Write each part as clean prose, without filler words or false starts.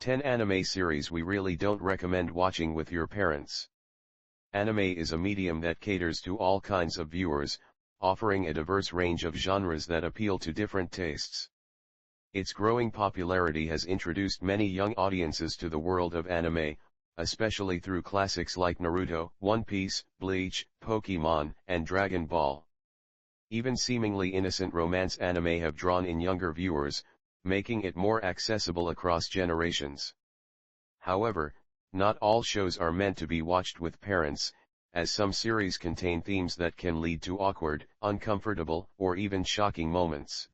10 Anime series we really don't recommend watching with your parents. Anime is a medium that caters to all kinds of viewers, offering a diverse range of genres that appeal to different tastes. Its growing popularity has introduced many young audiences to the world of anime, especially through classics like Naruto, One Piece, Bleach, Pokemon, and Dragon Ball. Even seemingly innocent romance anime have drawn in younger viewers, making it more accessible across generations. However, not all shows are meant to be watched with parents, as some series contain themes that can lead to awkward, uncomfortable, or even shocking moments.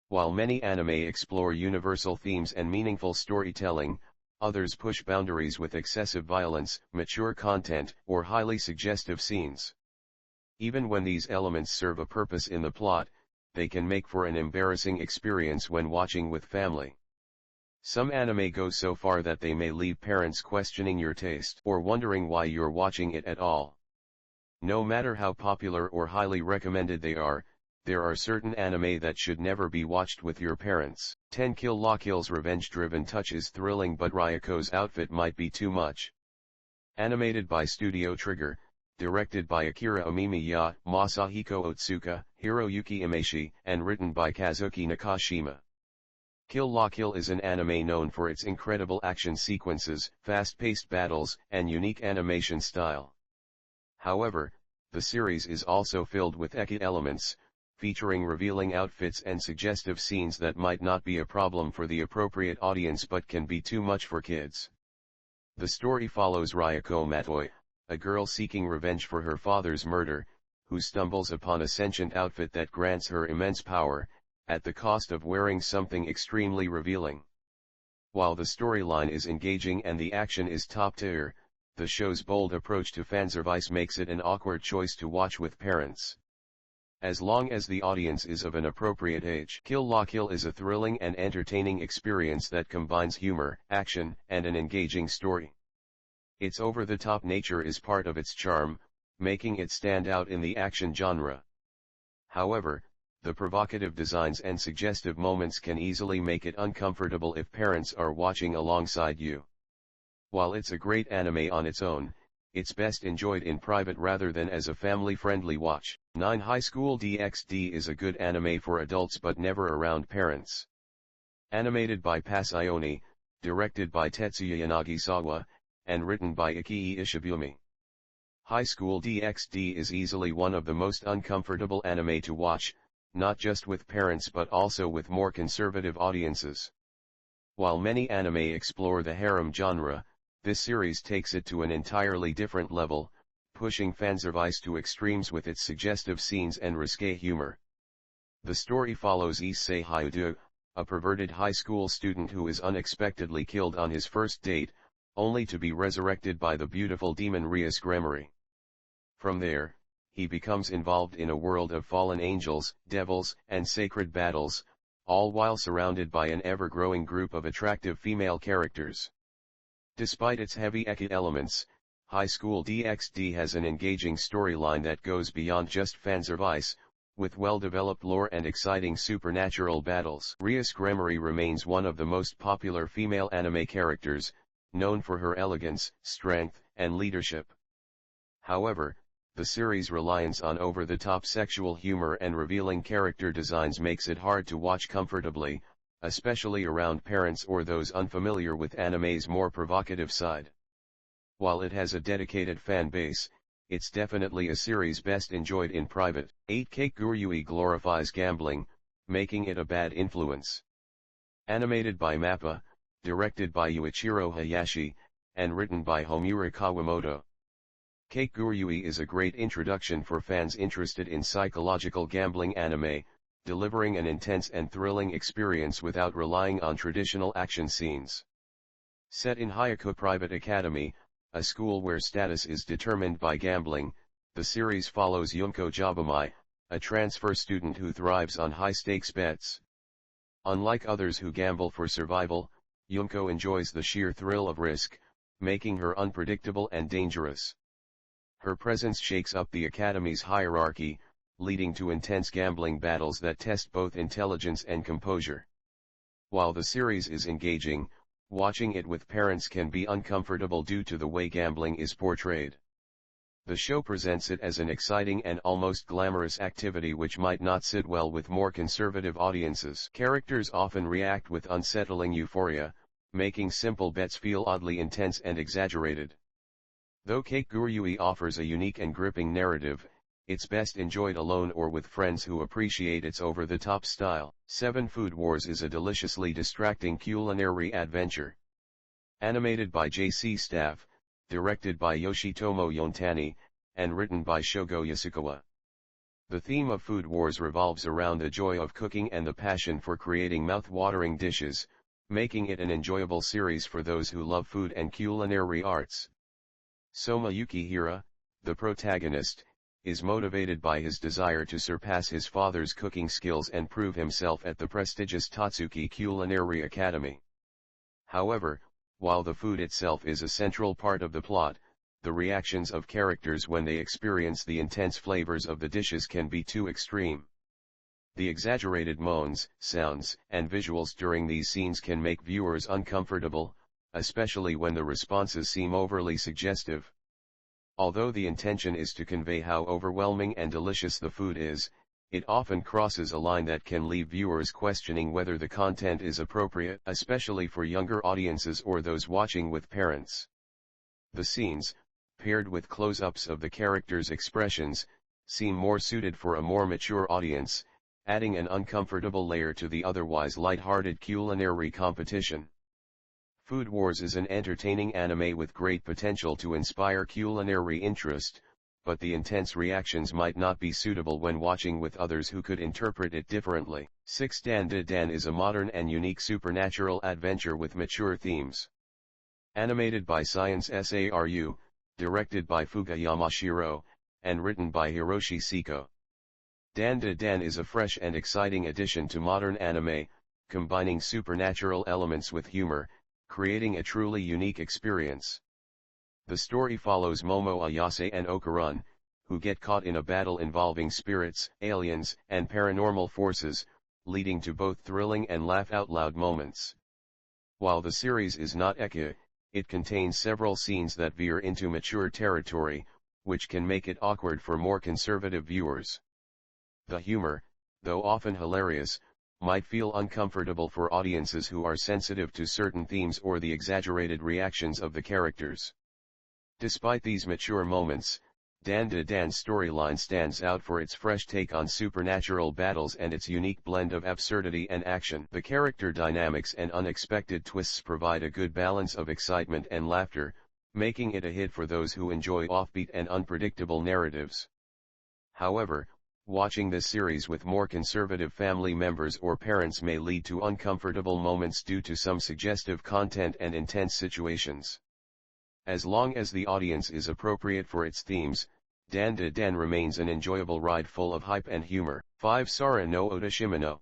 While many anime explore universal themes and meaningful storytelling, others push boundaries with excessive violence, mature content, or highly suggestive scenes. Even when these elements serve a purpose in the plot, they can make for an embarrassing experience when watching with family. Some anime go so far that they may leave parents questioning your taste or wondering why you're watching it at all. No matter how popular or highly recommended they are, there are certain anime that should never be watched with your parents. 10 Kill la Kill's revenge-driven touch is thrilling, but Ryako's outfit might be too much. Animated by Studio Trigger, directed by Akira Omimiya, Masahiko Otsuka, Hiroyuki Imaishi, and written by Kazuki Nakashima. Kill la Kill is an anime known for its incredible action sequences, fast-paced battles, and unique animation style. However, the series is also filled with ecchi elements, featuring revealing outfits and suggestive scenes that might not be a problem for the appropriate audience but can be too much for kids. The story follows Ryako Matoi, a girl seeking revenge for her father's murder, who stumbles upon a sentient outfit that grants her immense power, at the cost of wearing something extremely revealing. While the storyline is engaging and the action is top tier, the show's bold approach to fanservice makes it an awkward choice to watch with parents. As long as the audience is of an appropriate age, Kill la Kill is a thrilling and entertaining experience that combines humor, action, and an engaging story. Its over-the-top nature is part of its charm, making it stand out in the action genre. However, the provocative designs and suggestive moments can easily make it uncomfortable if parents are watching alongside you. While it's a great anime on its own, it's best enjoyed in private rather than as a family-friendly watch. 9 High School DxD is a good anime for adults but never around parents. Animated by Pasayoni, directed by Tetsuya Yanagisawa, and written by Ikii Ishibumi. High School DxD is easily one of the most uncomfortable anime to watch, not just with parents but also with more conservative audiences. While many anime explore the harem genre, this series takes it to an entirely different level, pushing fanservice to extremes with its suggestive scenes and risque humor. The story follows Issei Hyudu, a perverted high school student who is unexpectedly killed on his first date, only to be resurrected by the beautiful demon Rias Gremory. From there, he becomes involved in a world of fallen angels, devils, and sacred battles, all while surrounded by an ever-growing group of attractive female characters. Despite its heavy ecchi elements, High School DxD has an engaging storyline that goes beyond just fanservice, with well-developed lore and exciting supernatural battles. Rias Gremory remains one of the most popular female anime characters, known for her elegance, strength, and leadership. However, the series' reliance on over-the-top sexual humor and revealing character designs makes it hard to watch comfortably, especially around parents or those unfamiliar with anime's more provocative side. While it has a dedicated fan base, it's definitely a series best enjoyed in private. 8 Kakegurui glorifies gambling, making it a bad influence. Animated by MAPPA, directed by Yuichiro Hayashi, and written by Homura Kawamoto. Kakegurui is a great introduction for fans interested in psychological gambling anime, delivering an intense and thrilling experience without relying on traditional action scenes. Set in Hyuko Private Academy, a school where status is determined by gambling, the series follows Yunko Jabamai, a transfer student who thrives on high-stakes bets. Unlike others who gamble for survival, Yunko enjoys the sheer thrill of risk, making her unpredictable and dangerous. Her presence shakes up the academy's hierarchy, leading to intense gambling battles that test both intelligence and composure. While the series is engaging, watching it with parents can be uncomfortable due to the way gambling is portrayed. The show presents it as an exciting and almost glamorous activity which might not sit well with more conservative audiences. Characters often react with unsettling euphoria, making simple bets feel oddly intense and exaggerated. Though Kakegurui offers a unique and gripping narrative, it's best enjoyed alone or with friends who appreciate its over-the-top style. 7 Food Wars is a deliciously distracting culinary adventure. Animated by JC Staff, directed by Yoshitomo Yontani, and written by Shogo Yasukawa. The theme of Food Wars revolves around the joy of cooking and the passion for creating mouth-watering dishes, making it an enjoyable series for those who love food and culinary arts. Soma Yukihira, the protagonist, is motivated by his desire to surpass his father's cooking skills and prove himself at the prestigious Tatsuki Culinary Academy. However, while the food itself is a central part of the plot, the reactions of characters when they experience the intense flavors of the dishes can be too extreme. The exaggerated moans, sounds, and visuals during these scenes can make viewers uncomfortable, especially when the responses seem overly suggestive. Although the intention is to convey how overwhelming and delicious the food is, it often crosses a line that can leave viewers questioning whether the content is appropriate, especially for younger audiences or those watching with parents. The scenes, paired with close-ups of the characters' expressions, seem more suited for a more mature audience, adding an uncomfortable layer to the otherwise light-hearted culinary competition. Food Wars is an entertaining anime with great potential to inspire culinary interest, but the intense reactions might not be suitable when watching with others who could interpret it differently. 6 Dan Da Dan is a modern and unique supernatural adventure with mature themes. Animated by Science SARU, directed by Fuga Yamashiro, and written by Hiroshi Seko. Dan Da Dan is a fresh and exciting addition to modern anime, combining supernatural elements with humor, creating a truly unique experience. The story follows Momo Ayase and Okarun, who get caught in a battle involving spirits, aliens, and paranormal forces, leading to both thrilling and laugh-out-loud moments. While the series is not ecchi, it contains several scenes that veer into mature territory, which can make it awkward for more conservative viewers. The humor, though often hilarious, might feel uncomfortable for audiences who are sensitive to certain themes or the exaggerated reactions of the characters. Despite these mature moments, Dan Da Dan's storyline stands out for its fresh take on supernatural battles and its unique blend of absurdity and action. The character dynamics and unexpected twists provide a good balance of excitement and laughter, making it a hit for those who enjoy offbeat and unpredictable narratives. However, watching this series with more conservative family members or parents may lead to uncomfortable moments due to some suggestive content and intense situations. As long as the audience is appropriate for its themes, Dan Da Dan remains an enjoyable ride full of hype and humor. 5 Sara no Otashimino.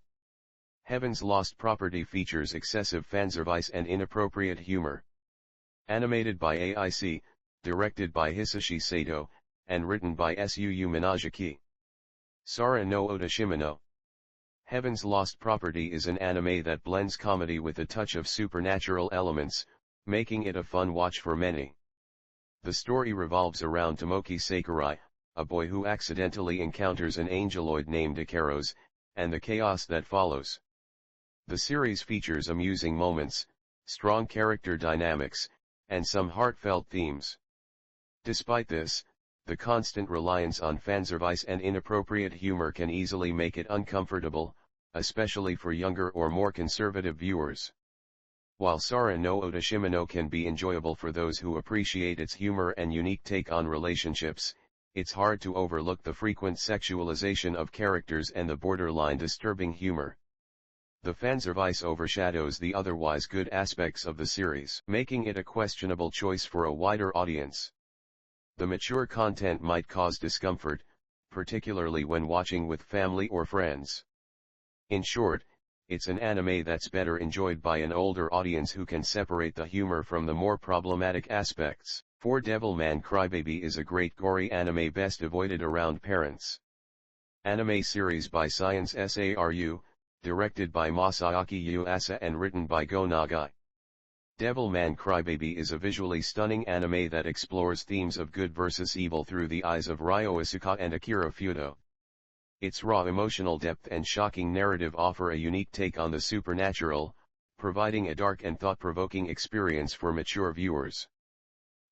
Heaven's Lost Property features excessive fanservice and inappropriate humor. Animated by AIC, directed by Hisashi Sato, and written by Suu Minajiki. Sara no Otashimino. Heaven's Lost Property is an anime that blends comedy with a touch of supernatural elements, making it a fun watch for many. The story revolves around Tomoki Sakurai, a boy who accidentally encounters an angeloid named Ikaros, and the chaos that follows. The series features amusing moments, strong character dynamics, and some heartfelt themes. Despite this, the constant reliance on fanservice and inappropriate humor can easily make it uncomfortable, especially for younger or more conservative viewers. While Sara no Otashimino can be enjoyable for those who appreciate its humor and unique take on relationships, it's hard to overlook the frequent sexualization of characters and the borderline disturbing humor. The fanservice overshadows the otherwise good aspects of the series, making it a questionable choice for a wider audience. The mature content might cause discomfort, particularly when watching with family or friends. In short, it's an anime that's better enjoyed by an older audience who can separate the humor from the more problematic aspects. 4 Devilman Crybaby is a great gory anime best avoided around parents. Anime series by Science SARU, directed by Masaaki Yuasa and written by Go Nagai. Devilman Crybaby is a visually stunning anime that explores themes of good versus evil through the eyes of Ryo Asuka and Akira Fudo. Its raw emotional depth and shocking narrative offer a unique take on the supernatural, providing a dark and thought-provoking experience for mature viewers.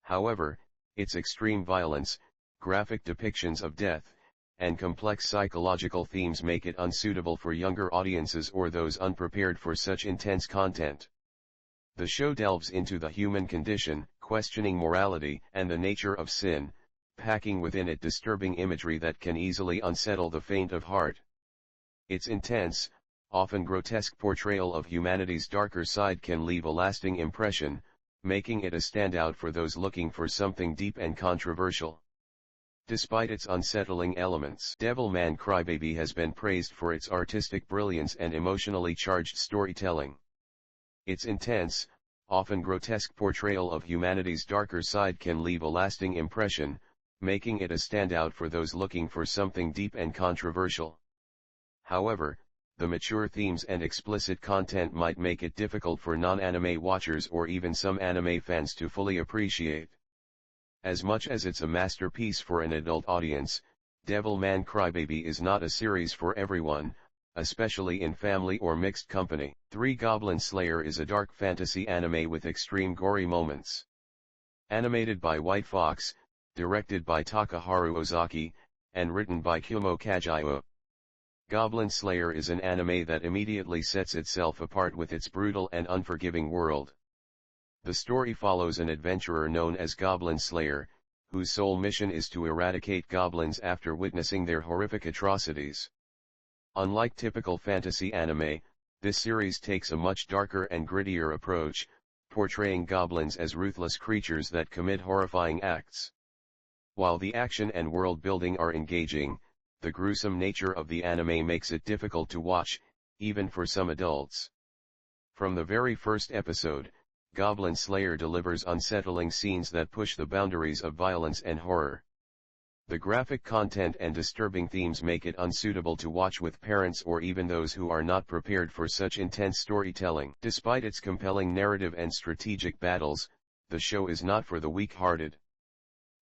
However, its extreme violence, graphic depictions of death, and complex psychological themes make it unsuitable for younger audiences or those unprepared for such intense content. The show delves into the human condition, questioning morality and the nature of sin, packing within it disturbing imagery that can easily unsettle the faint of heart. Its intense, often grotesque portrayal of humanity's darker side can leave a lasting impression, making it a standout for those looking for something deep and controversial. Despite its unsettling elements, Devilman Crybaby has been praised for its artistic brilliance and emotionally charged storytelling. Its intense, often grotesque portrayal of humanity's darker side can leave a lasting impression, making it a standout for those looking for something deep and controversial. However, the mature themes and explicit content might make it difficult for non-anime watchers or even some anime fans to fully appreciate. As much as it's a masterpiece for an adult audience, Devilman Crybaby is not a series for everyone, especially in family or mixed company. 3 Goblin Slayer is a dark fantasy anime with extreme gory moments. Animated by White Fox, directed by Takaharu Ozaki, and written by Kumo Kajiya. Goblin Slayer is an anime that immediately sets itself apart with its brutal and unforgiving world. The story follows an adventurer known as Goblin Slayer, whose sole mission is to eradicate goblins after witnessing their horrific atrocities. Unlike typical fantasy anime, this series takes a much darker and grittier approach, portraying goblins as ruthless creatures that commit horrifying acts. While the action and world building are engaging, the gruesome nature of the anime makes it difficult to watch, even for some adults. From the very first episode, Goblin Slayer delivers unsettling scenes that push the boundaries of violence and horror. The graphic content and disturbing themes make it unsuitable to watch with parents or even those who are not prepared for such intense storytelling. Despite its compelling narrative and strategic battles, the show is not for the weak-hearted.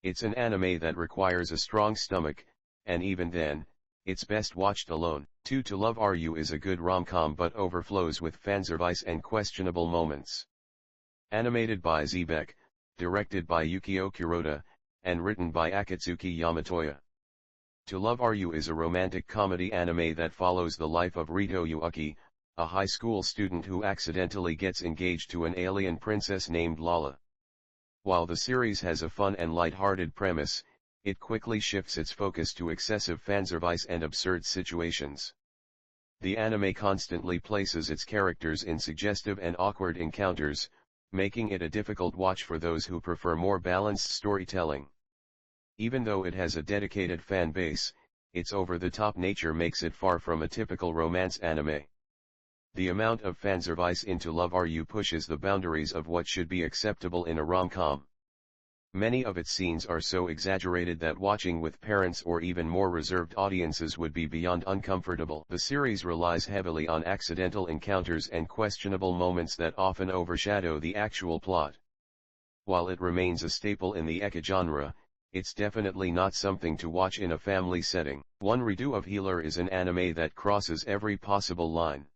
It's an anime that requires a strong stomach, and even then, it's best watched alone. 2 To Love You is a good rom-com but overflows with fanservice and questionable moments. Animated by Zebek, directed by Yukio Kuroda, and written by Akatsuki Yamatoya. To Love You is a romantic comedy anime that follows the life of Rito Yuuki, a high school student who accidentally gets engaged to an alien princess named Lala. While the series has a fun and light-hearted premise, it quickly shifts its focus to excessive fanservice and absurd situations. The anime constantly places its characters in suggestive and awkward encounters, making it a difficult watch for those who prefer more balanced storytelling. Even though it has a dedicated fan base, its over-the-top nature makes it far from a typical romance anime. The amount of fanservice into Love You pushes the boundaries of what should be acceptable in a rom-com. Many of its scenes are so exaggerated that watching with parents or even more reserved audiences would be beyond uncomfortable. The series relies heavily on accidental encounters and questionable moments that often overshadow the actual plot. While it remains a staple in the ecchi genre, it's definitely not something to watch in a family setting. One Redo of Healer is an anime that crosses every possible line.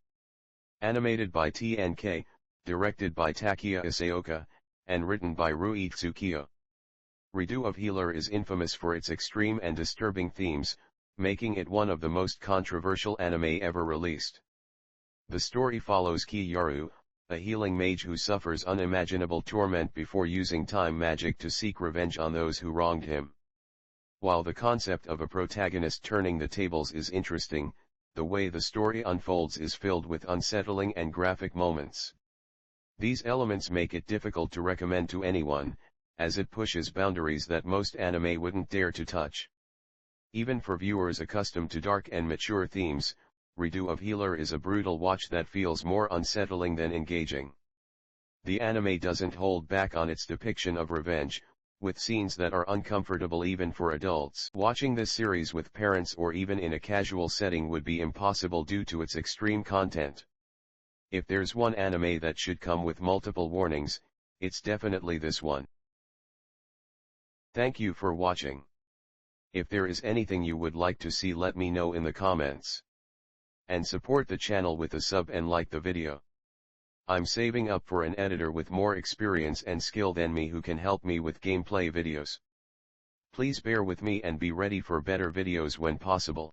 Animated by TNK, directed by Takeya Isaoka, and written by Rui Tsukiyo. Redo of Healer is infamous for its extreme and disturbing themes, making it one of the most controversial anime ever released. The story follows Kiyaru, a healing mage who suffers unimaginable torment before using time magic to seek revenge on those who wronged him. While the concept of a protagonist turning the tables is interesting, the way the story unfolds is filled with unsettling and graphic moments. These elements make it difficult to recommend to anyone, as it pushes boundaries that most anime wouldn't dare to touch. Even for viewers accustomed to dark and mature themes, Redo of Healer is a brutal watch that feels more unsettling than engaging. The anime doesn't hold back on its depiction of revenge, with scenes that are uncomfortable even for adults. Watching this series with parents or even in a casual setting would be impossible due to its extreme content. If there's one anime that should come with multiple warnings, it's definitely this one. Thank you for watching. If there is anything you would like to see, let me know in the comments. And support the channel with a sub and like the video. I'm saving up for an editor with more experience and skill than me who can help me with gameplay videos. Please bear with me and be ready for better videos when possible.